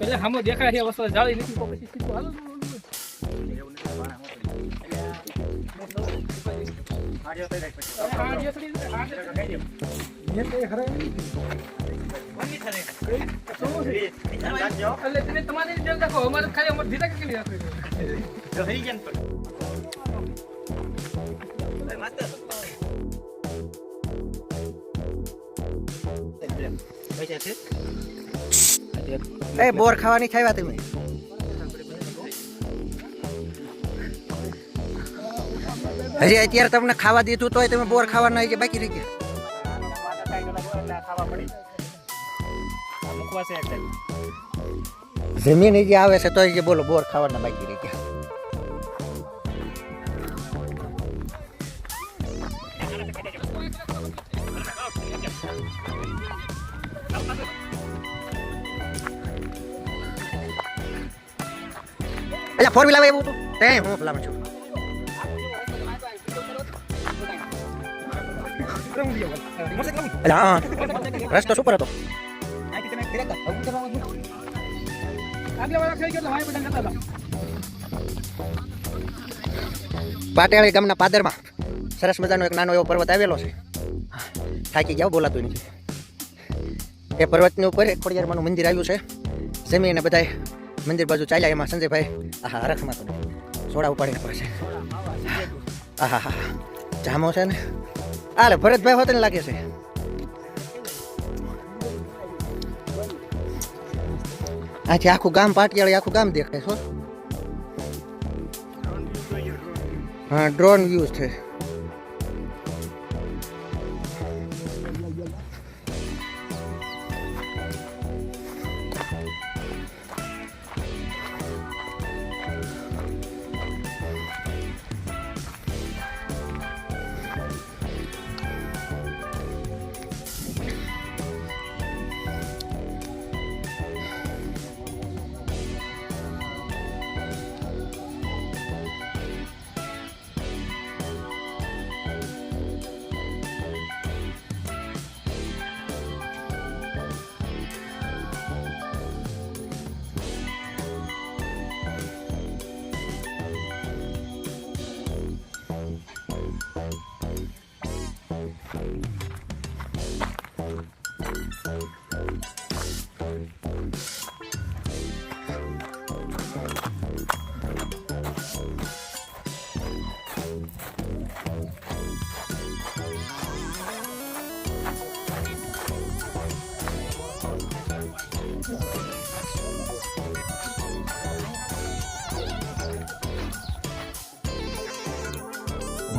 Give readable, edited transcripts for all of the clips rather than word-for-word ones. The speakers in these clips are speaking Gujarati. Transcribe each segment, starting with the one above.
પેલા હામો દેખાય છે વસ્તુ જાળી નથી તો પછી સીધું હાલો તમારે દેખો અમારે ખાલી અમારે ધીરા કેટલી રાખવી એ બોર ખાવાની ખાવ્યા તમે હજી અત્યારે તમને ખાવા દીધું તોય તમે બોર ખાવાના જે બાકી રહી ગયા જમીન જે આવે છે તો જે બોલો બોર ખાવાના બાકી રહી ગયા એટલે ફોર વ્હીલ આવે એવું હતું તે હું ભલામણ છું એટલે હા રસ્તો સુપર હતો પાટેવાળી ગામના પાદરમાં સરસ મજાનો એક નાનો એવો પર્વત આવેલો છે થાકી જાવ બોલાતું નથી એ પર્વતની ઉપર એક ખોડિયારમાંનું મંદિર આવ્યું છે જમીને બધાય મંદિર બાજુ ચાલ્યા એમાં સંજયભાઈ આહા હરખમાં તો સોડા ઉપાડીને પડે છે આહા હા જામો છે ને આલે ભરતભાઈ હોતે ને લાગે છે આથી આખું ગામ પાટિયાળી આખું ગામ દેખાય છો હા ડ્રોન વ્યૂઝ છે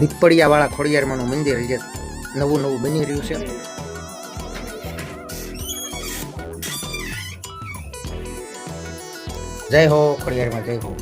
દીપડિયા વાળા ખોડિયારમાંનું મંદિર જે નવું નવું બની રહ્યું છે જય હો ખોડિયારમાં જય હો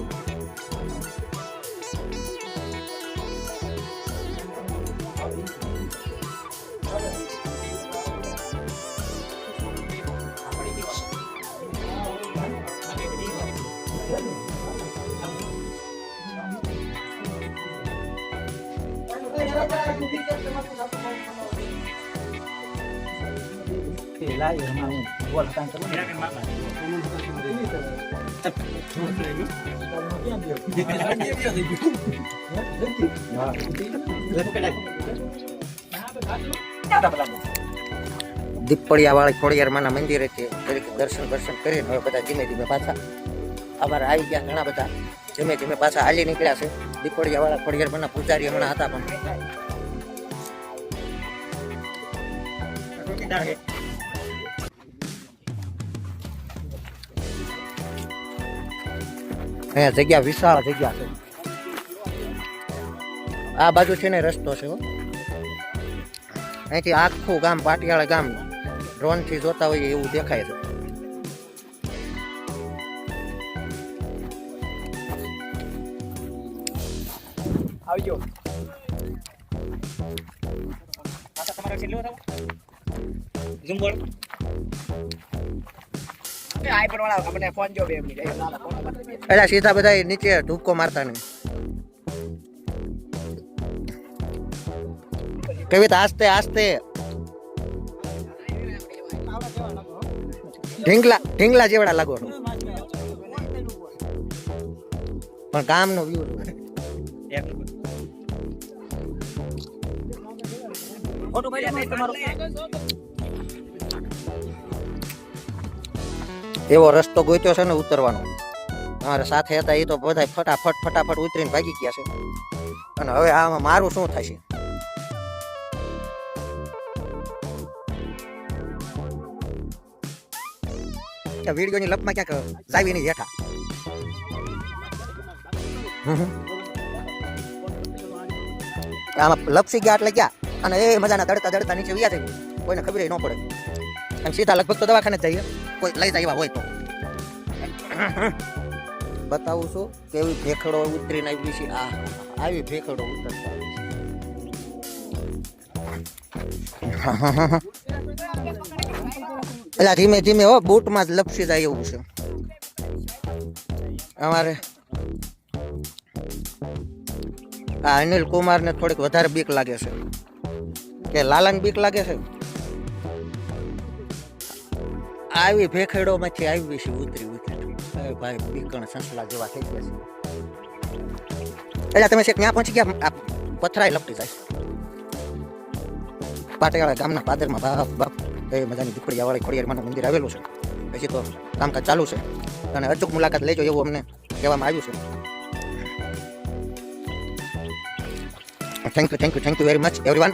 દીપડિયા વાળી ખોડિયારમાંના મંદિરે દર્શન કરીને હવે બધા ધીમે ધીમે પાછા અમારે આવી ગયા ઘણા બધા ધીમે ધીમે પાછા હાલી નીકળ્યા છે દીપડિયા વાળા ખોડિયારમાંના પૂજારી હમણાં હતા પણ અહીંયા જગ્યા વિશાળ જગ્યા છે આ બાજુ છે ને રસ્તો છે અહીંથી આખું ગામ પાટિયાળા ગામ ડ્રોન થી જોતા હોઈએ એવું દેખાય છે આવજો તમારા છેલ્લો ઝૂમ બોલ આઈફોન વાળા આપણે ફોન જો 2 મિનિટ લાલા ફોન એટલે સીધા બધા નીચે ધૂપકો મારતા નહીં. કવિતા આસ્તે આસ્તે ઢીંગલા જેવડા લાગો પણ ગામનો વ્યૂ ફોટો પાડ્યા તમારો એવો રસ્તો ગોત્યો છે ને ઉતરવાનો. અમારે સાથે હતા એ તો બધા ફટાફટ ઉતરીને ભાગી ગયા છે. અને હવે આમાં મારું શું થશે? વિડીયોની લપમાં ક્યાંક જાવીની જેઠા. આમાં લપસી ગયા એટલે ક્યાં? અને એ મજાના દડતા નીચે વ્યા થઈ કોઈને ખબર ન પડે. અને સીધા લગભગ તો દવાખાને જ જઈએ કોઈ લઈ જાય એવા હોય તો. બતાવું છું કેવી ભેખડો ઉતરીને આવી છે. આ આવી ભેખડો ઉતરતા એટલે ધીમે ધીમે હો બૂટમાં જ લપસી જાય એવું છે અમારે. આ અનિલ કુમાર ને થોડીક વધારે બીક લાગે છે કે લાલાને બીક લાગે છે. આવી ભેખેડો માંથી આવી છે ઉતરી ભાઈ બીકણ સંસલા જેવા થઈ ગયા છે. એટલે તમે ત્યાં પહોંચી ગયા આ પથરાય લપટી જાય. પાટેવાળા ગામના પાદરમાં બાપ એ મજાની ઝૂંપડિયા વાળી ખોડિયારમાંનું મંદિર આવેલું છે. પછી તો કામકાજ ચાલુ છે અને અચૂક મુલાકાત લેજો એવું અમને કહેવામાં આવ્યું છે. Thank you very much everyone.